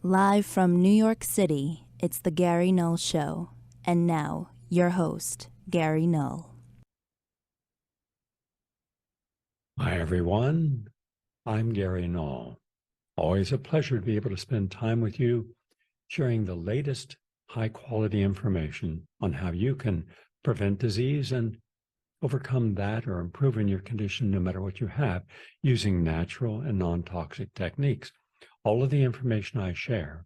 Live from New York City, it's the Gary Null Show. And now, your host, Gary Null. Hi, everyone. I'm Gary Null. Always a pleasure to be able to spend time with you, sharing the latest high-quality information on how you can prevent disease and overcome that or improve in your condition no matter what you have using natural and non-toxic techniques. All of the information I share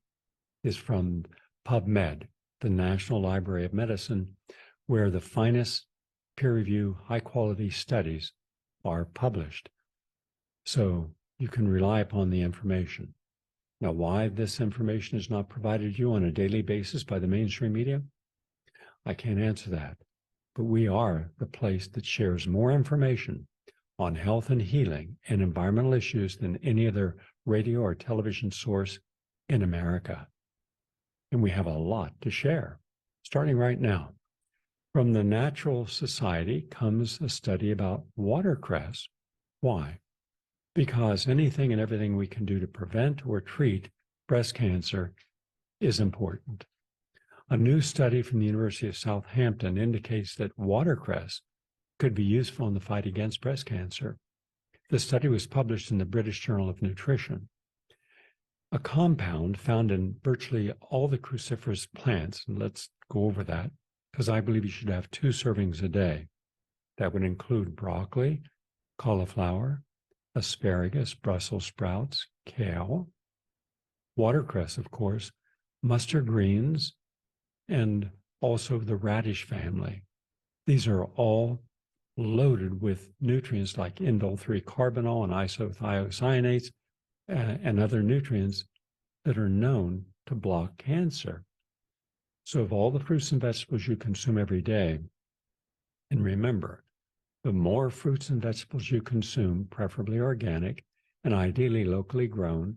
is from PubMed, the National Library of Medicine, where the finest peer-reviewed, high-quality studies are published. So you can rely upon the information. Now, why this information is not provided to you on a daily basis by the mainstream media, I can't answer that. But we are the place that shares more information on health and healing and environmental issues than any other radio or television source in America. And we have a lot to share, starting right now. From the Natural Society comes a study about watercress. Why? Because anything and everything we can do to prevent or treat breast cancer is important. A new study from the University of Southampton indicates that watercress could be useful in the fight against breast cancer. The study was published in the British Journal of Nutrition. A compound found in virtually all the cruciferous plants, and let's go over that, because I believe you should have 2 servings a day. That would include broccoli, cauliflower, asparagus, Brussels sprouts, kale, watercress, of course, mustard greens, and also the radish family. These are all loaded with nutrients like indole-3 carbinol and isothiocyanates and other nutrients that are known to block cancer. So of all the fruits and vegetables you consume every day, and remember, the more fruits and vegetables you consume, preferably organic and ideally locally grown,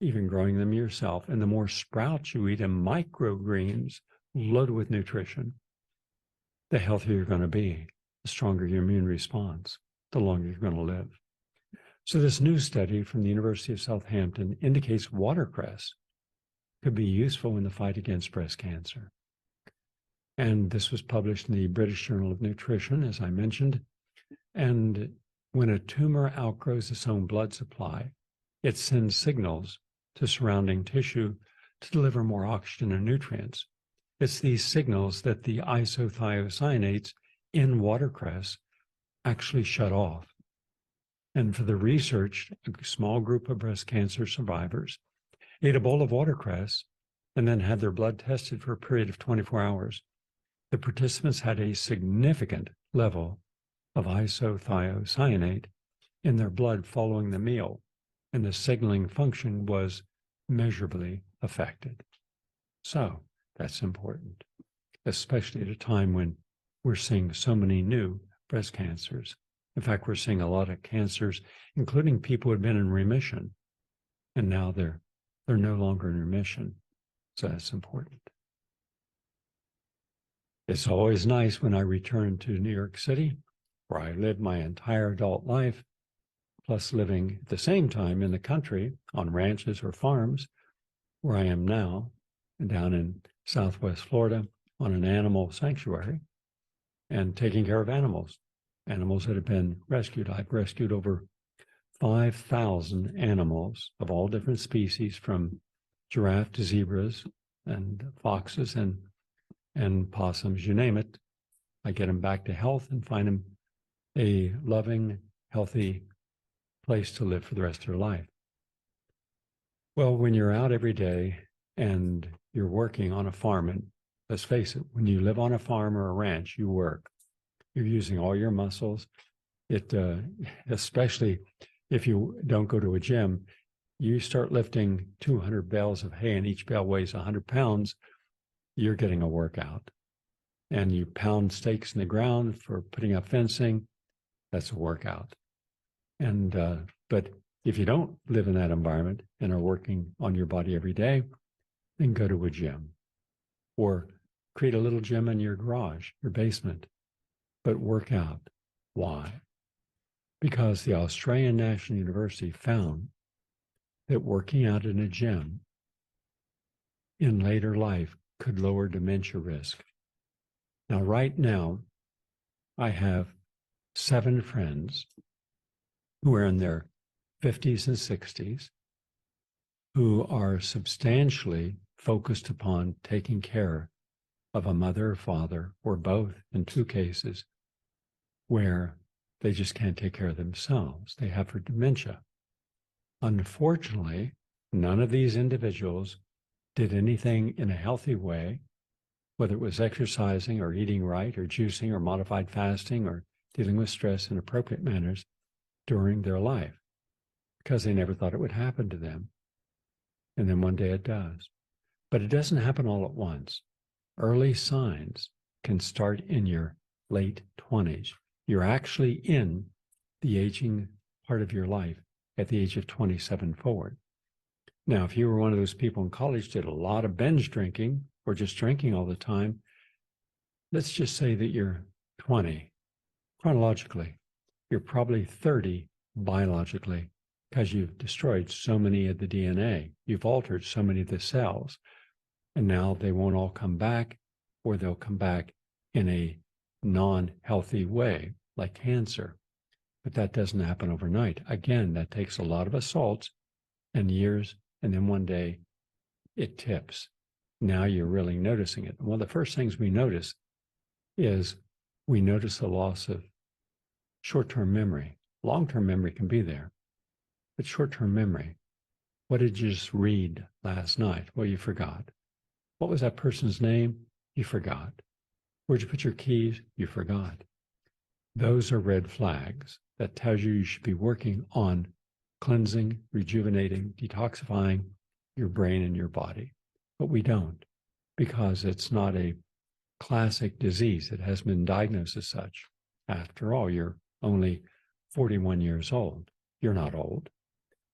even growing them yourself, and the more sprouts you eat and microgreens loaded with nutrition, the healthier you're going to be, the stronger your immune response, the longer you're going to live. So this new study from the University of Southampton indicates watercress could be useful in the fight against breast cancer. And this was published in the British Journal of Nutrition, as I mentioned. And when a tumor outgrows its own blood supply, it sends signals to surrounding tissue to deliver more oxygen and nutrients. It's these signals that the isothiocyanates in watercress actually shut off. And for the research, a small group of breast cancer survivors ate a bowl of watercress and then had their blood tested for a period of 24 hours. The participants had a significant level of isothiocyanate in their blood following the meal, and the signaling function was measurably affected. So that's important, especially at a time when we're seeing so many new breast cancers. In fact, we're seeing a lot of cancers, including people who had been in remission, and now they're no longer in remission. So that's important. It's always nice when I return to New York City, where I lived my entire adult life, plus living at the same time in the country on ranches or farms, where I am now, down in Southwest Florida on an animal sanctuary and taking care of animals that have been rescued. I've rescued over 5,000 animals of all different species, from giraffe to zebras and foxes and possums, you name it. I get them back to health and find them a loving, healthy place to live for the rest of their life. Well, when you're out every day and you're working on a farm, and let's face it, when you live on a farm or a ranch, you work. You're using all your muscles. Especially if you don't go to a gym, you start lifting 200 bales of hay and each bale weighs 100 pounds, you're getting a workout. And you pound stakes in the ground for putting up fencing, that's a workout. And but if you don't live in that environment and are working on your body every day, then go to a gym or create a little gym in your garage, your basement, but work out. Why? Because the Australian National University found that working out in a gym in later life could lower dementia risk. Now, right now, I have 7 friends who are in their 50s and 60s who are substantially focused upon taking care of a mother or father, or both in 2 cases, where they just can't take care of themselves. They have for dementia. Unfortunately, none of these individuals did anything in a healthy way, whether it was exercising or eating right or juicing or modified fasting or dealing with stress in appropriate manners during their life, because they never thought it would happen to them. And then one day it does. But it doesn't happen all at once. Early signs can start in your late 20s. You're actually in the aging part of your life at the age of 27 forward. Now, if you were one of those people in college, did a lot of binge drinking or just drinking all the time, let's just say that you're 20 chronologically. You're probably 30 biologically, because you've destroyed so many of the DNA. You've altered so many of the cells. And now they won't all come back, or they'll come back in a non-healthy way, like cancer. But that doesn't happen overnight. Again, that takes a lot of assaults and years, and then one day it tips. Now you're really noticing it. One of the first things we notice is we notice a loss of short-term memory. Long-term memory can be there, but short-term memory. What did you just read last night? Well, you forgot. What was that person's name? You forgot. Where'd you put your keys? You forgot. Those are red flags that tells you should be working on cleansing, rejuvenating, detoxifying your brain and your body. But we don't, because it's not a classic disease. It hasn't been diagnosed as such. After all, you're only 41 years old. You're not old.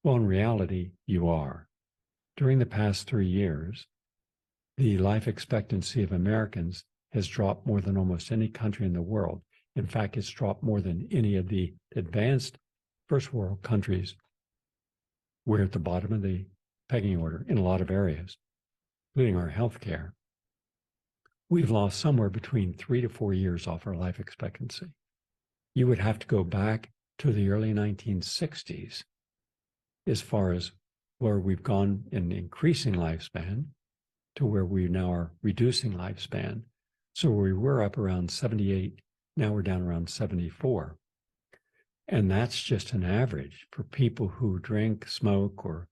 Well, in reality, you are. During the past 3 years, the life expectancy of Americans has dropped more than almost any country in the world. In fact, it's dropped more than any of the advanced first world countries. We're at the bottom of the pecking order in a lot of areas, including our healthcare. We've lost somewhere between 3 to 4 years off our life expectancy. You would have to go back to the early 1960s as far as where we've gone in increasing lifespan to where we now are reducing lifespan. So we were up around 78, now we're down around 74. And that's just an average for people who drink, smoke, or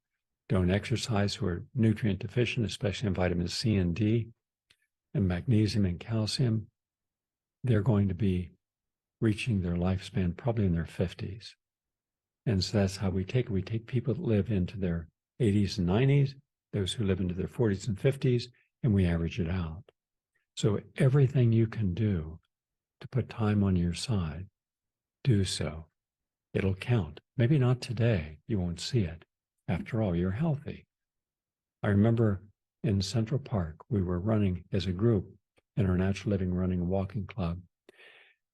don't exercise, who are nutrient deficient, especially in vitamins C and D, and magnesium and calcium. They're going to be reaching their lifespan probably in their 50s. And so that's how we take it. We take people that live into their 80s and 90s, those who live into their 40s and 50s, and we average it out. So everything you can do to put time on your side, do so. It'll count. Maybe not today. You won't see it. After all, you're healthy. I remember in Central Park, we were running as a group in our Natural Living Running and Walking Club.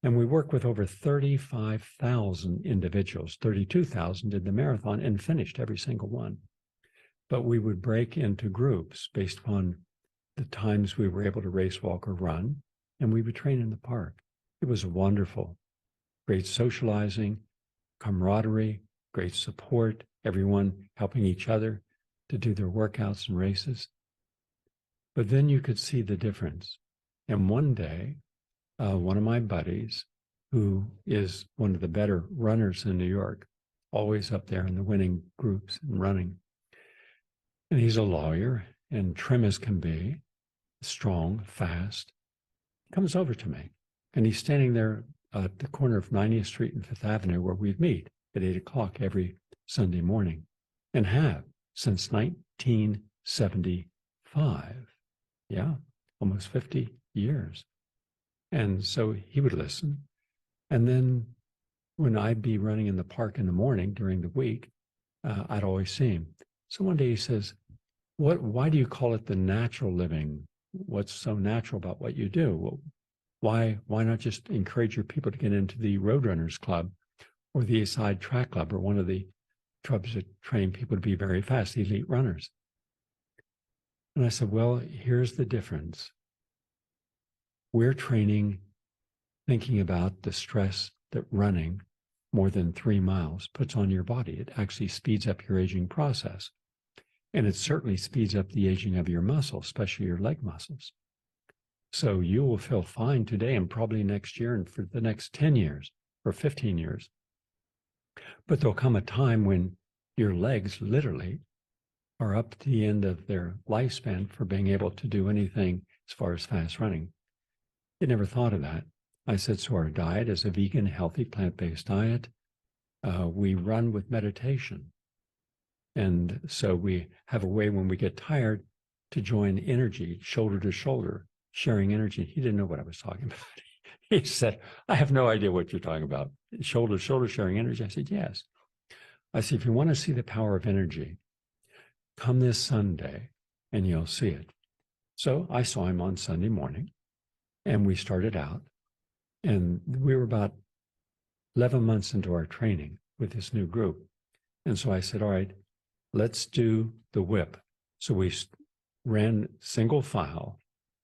And we worked with over 35,000 individuals. 32,000 did the marathon and finished every single one. But we would break into groups based upon the times we were able to race, walk, or run, and we would train in the park. It was wonderful. Great socializing, camaraderie, great support, everyone helping each other to do their workouts and races. But then you could see the difference. And one day, one of my buddies, who is one of the better runners in New York, always up there in the winning groups and running, and he's a lawyer and trim as can be, strong, fast, comes over to me. And he's standing there at the corner of 90th Street and 5th Avenue, where we'd meet at 8 o'clock every Sunday morning, and have since 1975. Yeah, almost 50 years. And so he would listen. And then when I'd be running in the park in the morning during the week, I'd always see him. So one day he says, why do you call it the natural living? What's so natural about what you do? Well, why not just encourage your people to get into the Roadrunners Club or the East Side Track Club, or one of the clubs that train people to be very fast, elite runners? And I said, well, here's the difference. We're training, thinking about the stress that running more than 3 miles puts on your body. It actually speeds up your aging process. And it certainly speeds up the aging of your muscles, especially your leg muscles. So you will feel fine today and probably next year and for the next 10 years or 15 years. But there'll come a time when your legs literally are up to the end of their lifespan for being able to do anything as far as fast running. I never thought of that. I said, so our diet is a vegan, healthy, plant-based diet. We run with meditation. And so we have a way when we get tired to join energy, shoulder to shoulder, sharing energy. He didn't know what I was talking about. He said, I have no idea what you're talking about. Shoulder to shoulder, sharing energy. I said, yes. I said, if you want to see the power of energy, come this Sunday and you'll see it. So I saw him on Sunday morning and we started out, and we were about 11 months into our training with this new group. And so I said, all right, let's do the whip. So we ran single file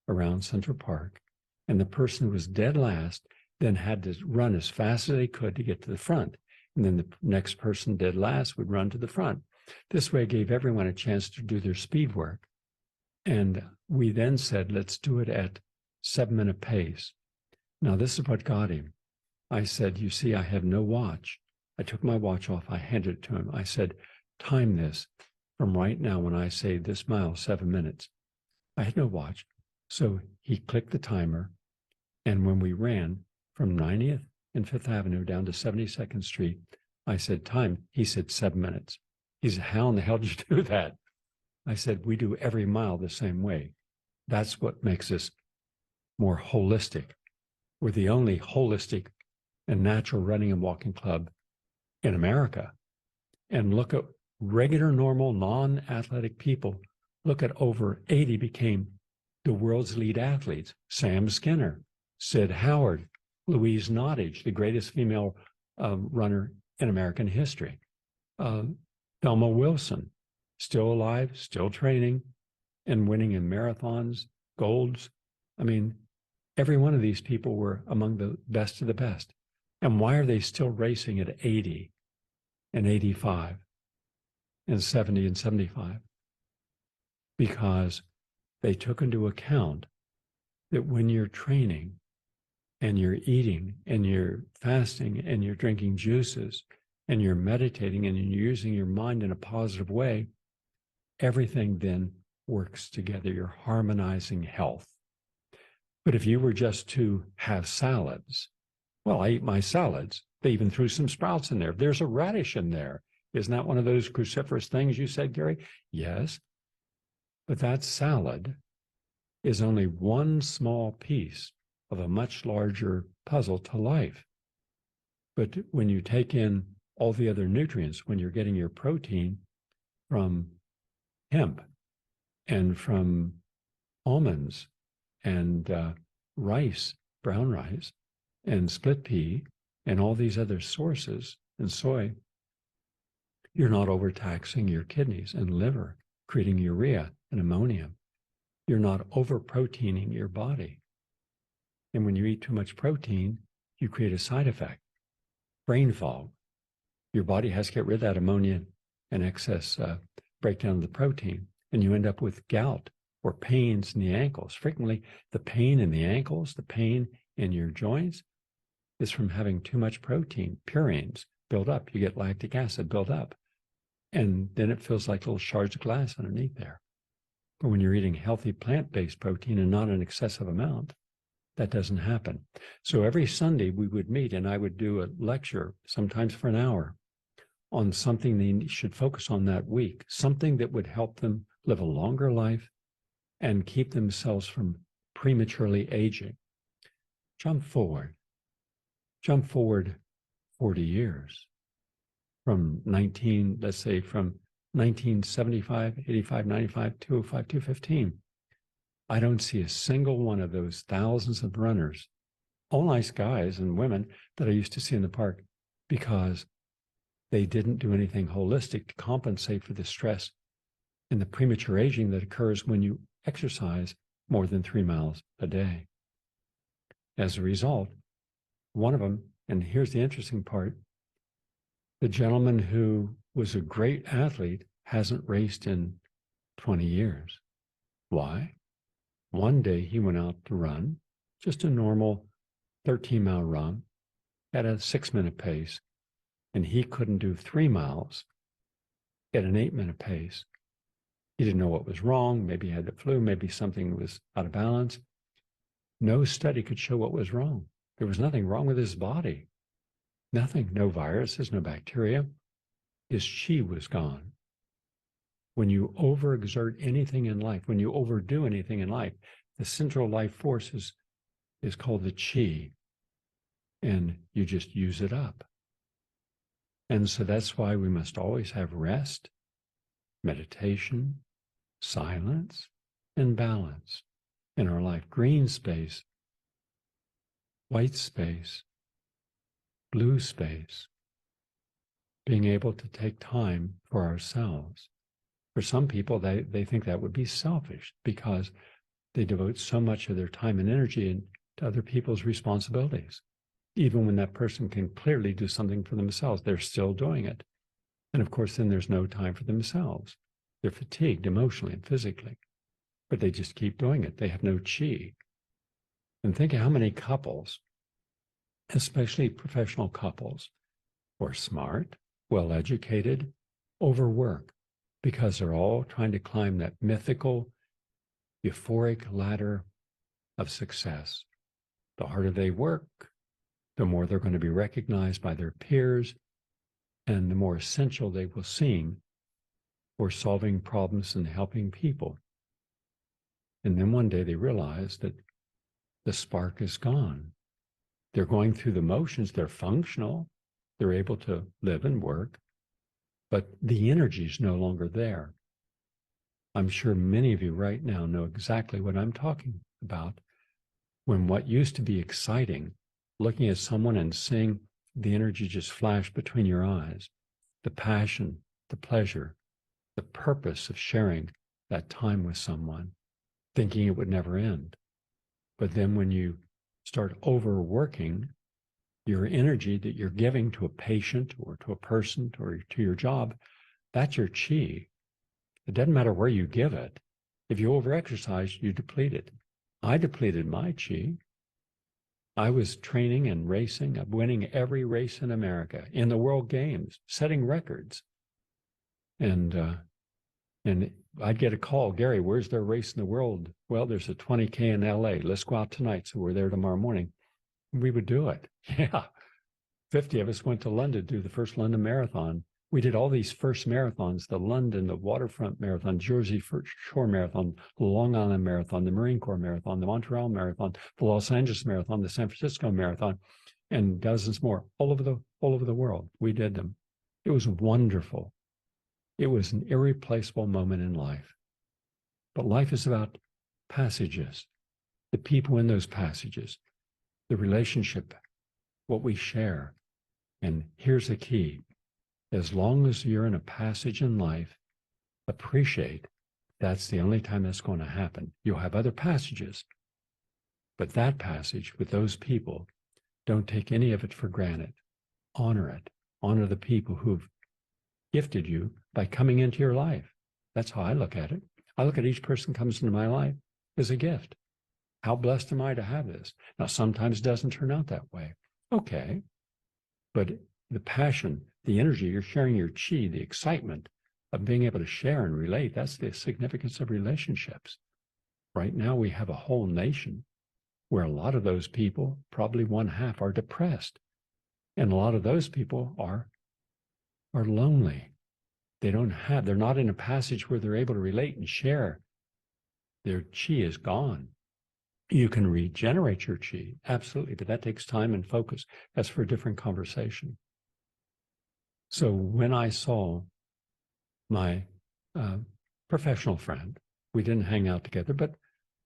around Central Park, and the person who was dead last then had to run as fast as they could to get to the front. And then the next person dead last would run to the front. This way it gave everyone a chance to do their speed work. And we then said, let's do it at 7-minute pace. Now, this is what got him. I said, you see, I have no watch. I took my watch off. I handed it to him. I said, time this from right now when I say this mile, 7 minutes. I had no watch. So he clicked the timer. And when we ran from 90th and 5th Avenue down to 72nd Street, I said, time. He said, 7 minutes. He said, how in the hell did you do that? I said, we do every mile the same way. That's what makes us more holistic. We're the only holistic and natural running and walking club in America. And look at regular, normal, non-athletic people. Look at over 80 became the world's lead athletes. Sam Skinner, Sid Howard, Louise Nottage, the greatest female runner in American history. Thelma Wilson, still alive, still training, and winning in marathons, golds. I mean, every one of these people were among the best of the best. And why are they still racing at 80 and 85 and 70 and 75? Because they took into account that when you're training and you're eating and you're fasting and you're drinking juices and you're meditating and you're using your mind in a positive way, everything then works together. You're harmonizing health. But if you were just to have salads, well, I eat my salads. They even threw some sprouts in there. There's a radish in there. Isn't that one of those cruciferous things you said, Gary? Yes. But that salad is only one small piece of a much larger puzzle to life. But when you take in all the other nutrients, when you're getting your protein from hemp and from almonds and rice, brown rice, and split pea, and all these other sources, and soy, you're not overtaxing your kidneys and liver, creating urea and ammonia. You're not over-proteining your body. And when you eat too much protein, you create a side effect, brain fog. Your body has to get rid of that ammonia and excess breakdown of the protein, and you end up with gout or pains in the ankles. Frequently, the pain in the ankles, the pain in your joints is from having too much protein. Purines build up. You get lactic acid build up. And then it feels like little shards of glass underneath there. But when you're eating healthy plant-based protein and not an excessive amount, that doesn't happen. So every Sunday we would meet and I would do a lecture, sometimes for an hour, on something they should focus on that week, something that would help them live a longer life and keep themselves from prematurely aging. Jump forward 40 years from 1975, 85, 95, 205, 215. I don't see a single one of those thousands of runners, all nice guys and women that I used to see in the park, because they didn't do anything holistic to compensate for the stress and the premature aging that occurs when you exercise more than 3 miles a day. As a result, one of them, and here's the interesting part, the gentleman who was a great athlete hasn't raced in 20 years. Why? One day he went out to run, just a normal 13-mile run at a 6-minute pace, and he couldn't do 3 miles at an 8-minute pace. He didn't know what was wrong. Maybe he had the flu. Maybe something was out of balance. No study could show what was wrong. There was nothing wrong with his body. Nothing, no viruses, no bacteria. His chi was gone. When you overexert anything in life, when you overdo anything in life, the central life force is called the chi, and you just use it up. And so that's why we must always have rest, meditation, silence, and balance in our life. Green space, white space, blue space, being able to take time for ourselves. For some people, they think that would be selfish because they devote so much of their time and energy to other people's responsibilities. Even when that person can clearly do something for themselves, they're still doing it. And of course, then there's no time for themselves. They're fatigued emotionally and physically, but they just keep doing it. They have no chi. And think of how many couples, especially professional couples, who are smart, well-educated, overwork because they're all trying to climb that mythical, euphoric ladder of success. The harder they work, the more they're going to be recognized by their peers, and the more essential they will seem for solving problems and helping people. And then one day they realize that the spark is gone. They're going through the motions, they're functional, they're able to live and work, but the energy is no longer there. I'm sure many of you right now know exactly what I'm talking about. When what used to be exciting, looking at someone and seeing the energy just flash between your eyes, the passion, the pleasure, the purpose of sharing that time with someone, thinking it would never end. But then when you start overworking your energy that you're giving to a patient or to a person or to your job, that's your chi. It doesn't matter where you give it. If you overexercise, you deplete it. I depleted my chi. I was training and racing, winning every race in America, in the World Games, setting records. And I'd get a call, Gary, where's their race in the world? Well, there's a 20K in LA. Let's go out tonight. So we're there tomorrow morning. We would do it. Yeah. 50 of us went to London to do the first London Marathon. We did all these first marathons, the London, the Waterfront Marathon, Jersey Shore Marathon, the Long Island Marathon, the Marine Corps Marathon, the Montreal Marathon, the Los Angeles Marathon, the San Francisco Marathon, and dozens more all over the world. We did them. It was wonderful. It was an irreplaceable moment in life. But life is about passages, the people in those passages, the relationship, what we share. And here's the key. As long as you're in a passage in life, appreciate that's the only time that's going to happen. You'll have other passages, but that passage with those people, don't take any of it for granted. Honor it. Honor the people who've gifted you by coming into your life. That's how I look at it. I look at each person who comes into my life as a gift. How blessed am I to have this? Now, sometimes it doesn't turn out that way. Okay. But the passion, the energy, you're sharing your chi, the excitement of being able to share and relate, that's the significance of relationships. Right now, we have a whole nation where a lot of those people, probably one half, are depressed. And a lot of those people are lonely. They're not in a passage where they're able to relate and share. Their chi is gone. You can regenerate your chi, absolutely, but that takes time and focus. That's for a different conversation. So when I saw my professional friend, we didn't hang out together, but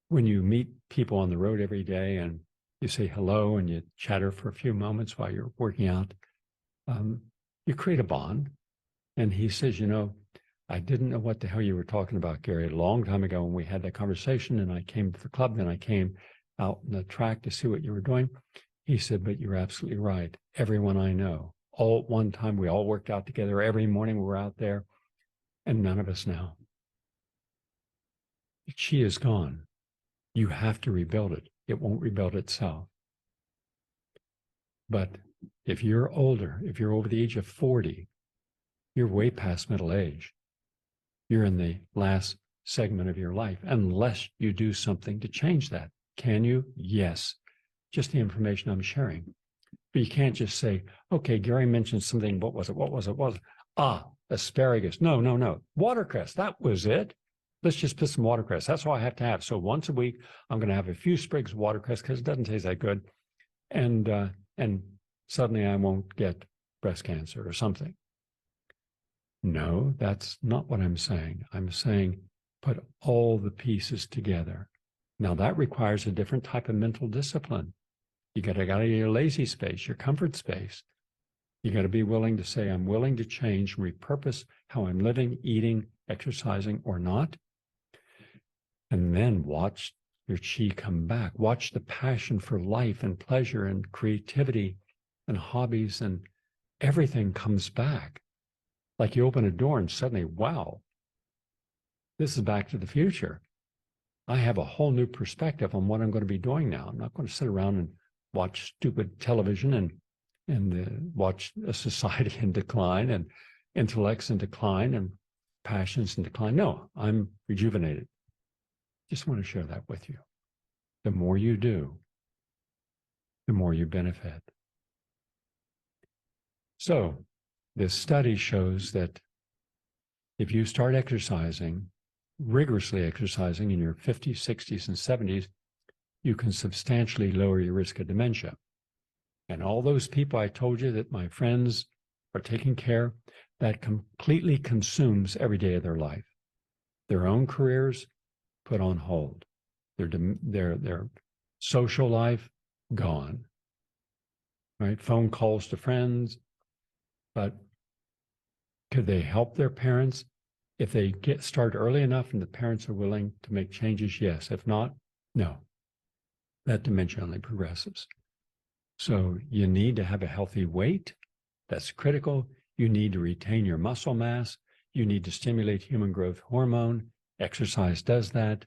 when you meet people on the road every day and you say hello and you chatter for a few moments while you're working out, you create a bond. And he says, I didn't know what the hell you were talking about, Gary, a long time ago when we had that conversation and I came to the club and I came out in the track to see what you were doing. He said, but you're absolutely right. Everyone I know, all at one time, we all worked out together. Every morning we were out there and none of us now. She is gone. You have to rebuild it. It won't rebuild itself. But if you're older, if you're over the age of 40, you're way past middle age. You're in the last segment of your life, unless you do something to change that. Can you? Yes. Just the information I'm sharing. But you can't just say, okay, Gary mentioned something. What was it? Asparagus. No. Watercress. That was it. Let's just put some watercress. That's all I have to have. So once a week, I'm going to have a few sprigs of watercress because it doesn't taste that good. And suddenly I won't get breast cancer or something. No, that's not what I'm saying. I'm saying put all the pieces together. Now that requires a different type of mental discipline. You got to get out of your lazy space, your comfort space. You got to be willing to say, I'm willing to change, repurpose how I'm living, eating, exercising, or not. And then watch your chi come back. Watch the passion for life and pleasure and creativity and hobbies and everything comes back. Like you open a door and suddenly, wow, this is Back to the Future. I have a whole new perspective on what I'm going to be doing now. I'm not going to sit around and watch stupid television and watch a society in decline and intellects in decline and passions in decline. No, I'm rejuvenated. Just want to share that with you. The more you do, the more you benefit. So this study shows that if you start exercising, rigorously exercising in your 50s, 60s, and 70s, you can substantially lower your risk of dementia. And all those people I told you that my friends are taking care, that completely consumes every day of their life. Their own careers put on hold. Their social life gone. Right? Phone calls to friends. But could they help their parents? If they start early enough and the parents are willing to make changes, yes. If not, no. That dementia only progresses. So you need to have a healthy weight. That's critical. You need to retain your muscle mass. You need to stimulate human growth hormone. Exercise does that.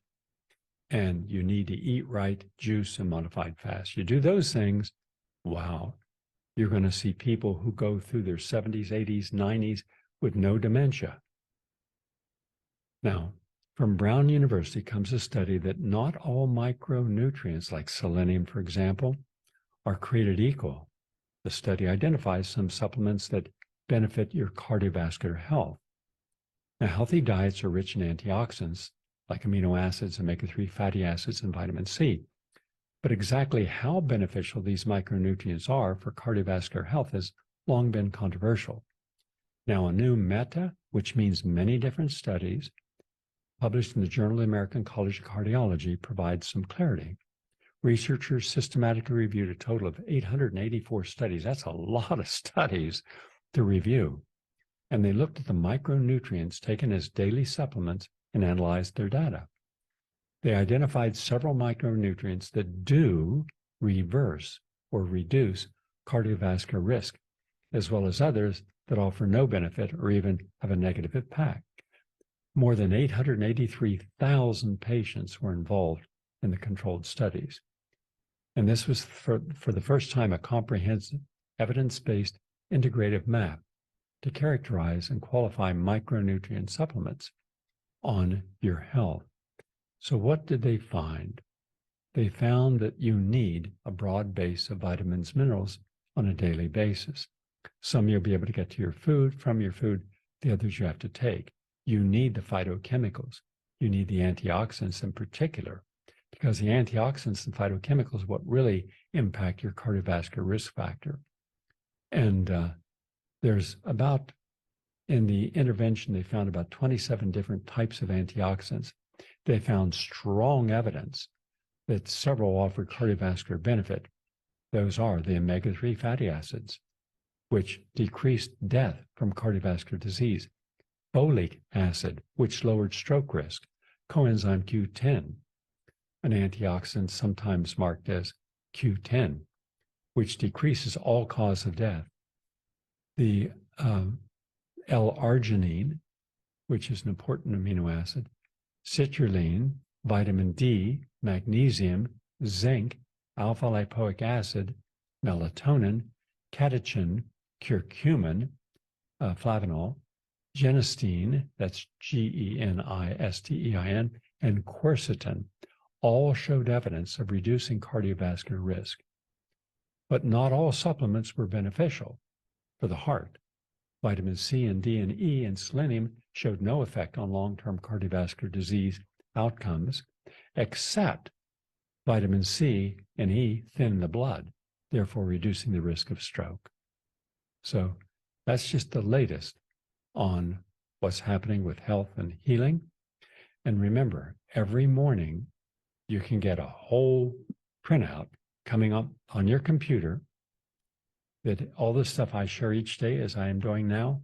And you need to eat right, juice, and modified fast. You do those things, wow, you're going to see people who go through their 70s, 80s, 90s with no dementia. Now, from Brown University comes a study that not all micronutrients, like selenium, for example, are created equal. The study identifies some supplements that benefit your cardiovascular health. Now, healthy diets are rich in antioxidants, like amino acids, omega-3 fatty acids, and vitamin C. But exactly how beneficial these micronutrients are for cardiovascular health has long been controversial. Now, a new meta, which means many different studies, published in the Journal of the American College of Cardiology, provides some clarity. Researchers systematically reviewed a total of 884 studies. That's a lot of studies to review. And they looked at the micronutrients taken as daily supplements and analyzed their data. They identified several micronutrients that do reverse or reduce cardiovascular risk, as well as others that offer no benefit or even have a negative impact. More than 883,000 patients were involved in the controlled studies. And this was for the first time a comprehensive, evidence-based integrative map to characterize and qualify micronutrient supplements on your health. So what did they find? They found that you need a broad base of vitamins, minerals on a daily basis. Some you'll be able to get to your food, from your food, the others you have to take. You need the phytochemicals. You need the antioxidants in particular, because the antioxidants and phytochemicals are what really impact your cardiovascular risk factor. And there's about, in the intervention, they found about 27 different types of antioxidants. They found strong evidence that several offer cardiovascular benefit. Those are the omega-3 fatty acids, which decrease death from cardiovascular disease. folic acid, which lowered stroke risk, coenzyme Q10, an antioxidant sometimes marked as Q10, which decreases all cause of death. The L-arginine, which is an important amino acid, citrulline, vitamin D, magnesium, zinc, alpha-lipoic acid, melatonin, catechin, curcumin, flavanol, genistein, that's Genistein, and quercetin, all showed evidence of reducing cardiovascular risk. But not all supplements were beneficial for the heart. Vitamin C and D and E and selenium showed no effect on long-term cardiovascular disease outcomes, except vitamin C and E thin the blood, therefore reducing the risk of stroke. So that's just the latest on what's happening with health and healing. And remember, every morning you can get a whole printout coming up on your computer that all the stuff I share each day, as I am doing now,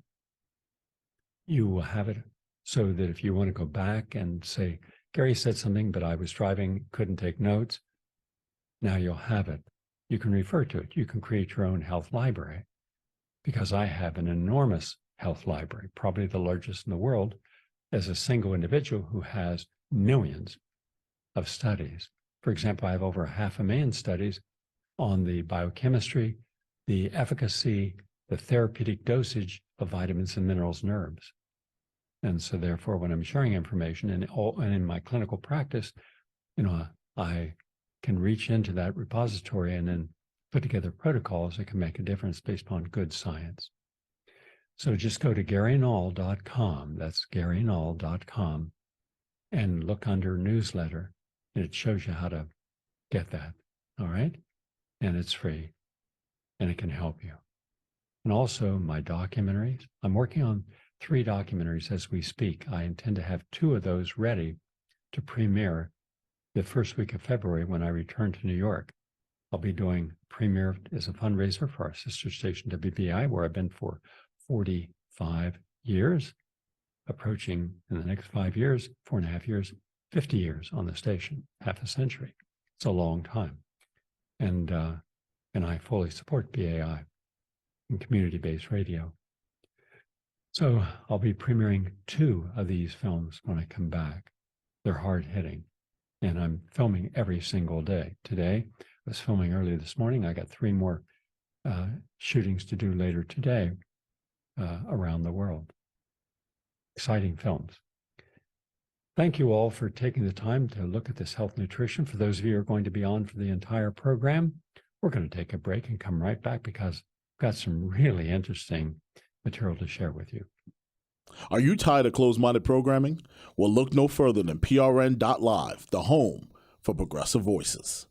you will have it so that if you want to go back and say, Gary said something, but I was driving, couldn't take notes, now you'll have it. You can refer to it. You can create your own health library, because I have an enormous health library, probably the largest in the world, as a single individual who has millions of studies. For example, I have over 500,000 studies on the biochemistry, the efficacy, the therapeutic dosage of vitamins and minerals and herbs. And so therefore, when I'm sharing information and in my clinical practice, I can reach into that repository and then put together protocols that can make a difference based on good science. So just go to GaryNull.com, that's GaryNull.com, and look under newsletter, and it shows you how to get that, all right? And it's free, and it can help you. And also my documentaries. I'm working on 3 documentaries as we speak. I intend to have 2 of those ready to premiere the first week of February when I return to New York. I'll be doing premiere as a fundraiser for our sister station WBI, where I've been for 45 years, approaching in the next 5 years, 4.5 years, 50 years on the station, half a century. It's a long time. And I fully support BAI and community-based radio. So I'll be premiering 2 of these films when I come back. They're hard-hitting, and I'm filming every single day. Today, I was filming early this morning. I got 3 more shootings to do later today around the world. Exciting films. Thank you all for taking the time to look at this health nutrition. For those of you who are going to be on for the entire program, we're going to take a break and come right back because I've got some really interesting material to share with you. Are you tired of closed-minded programming? Well, look no further than PRN.Live, the home for progressive voices.